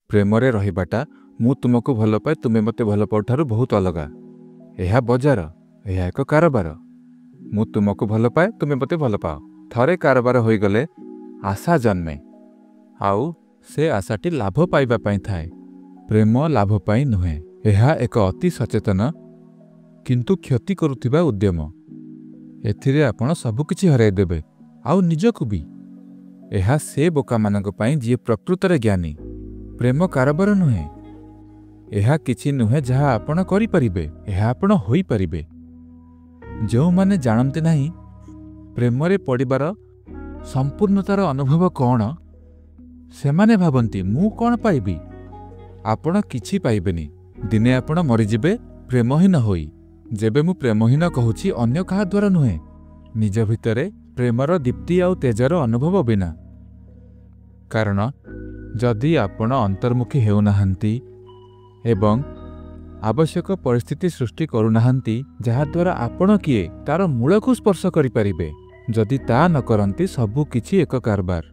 प्रेमरे रहिबाटा मु तुमको भल पाए तुमे मते भल पाउठारु बहुत अलगा। यह बजार यह एक कारोबार। मु तुमको भल पाए तुमे मते भल पाओ। थरे कारोबार होई गले आशा जन्मे आउ से आशाटी लाभ पाइबा पाई थाए। प्रेम लाभ पाई नुहे। यह एक अति सचेतन किंतु क्षति करुथिबा उद्यम। एथिरे आपण सब किछि हराई देबे आउ निजकु भी। यह से बोका मानक पाई जी प्रकृतरे ज्ञानी। प्रेम कारोबार नुहे। यह किछि नुहे जहा आपण करि परिबे। यह आपण होई परिबे। जो माने जानते नहीं प्रेमरे पड़िबार संपूर्णतार अनुभव कौन से माने भाबंती मु कौन पाइबी। आपण किछि पाइबेनी। दिने आपण मरिजिबे प्रेमहीन होई। जेबे मु प्रेमहीन कहूछि अन्य कहा द्वारा नुहे निज भितरे प्रेमर दीप्ति आउ तेजर अनुभव बिना। कारण जदि आपण अंतर्मुखी हेउनाहांती एवं आवश्यक परिस्थिति सृष्टि करुनाहांती जहा द्वारा आपण किए तार मूल को स्पर्श करि परिबे। जदि ता न करंती सबु किछि एक कारबार।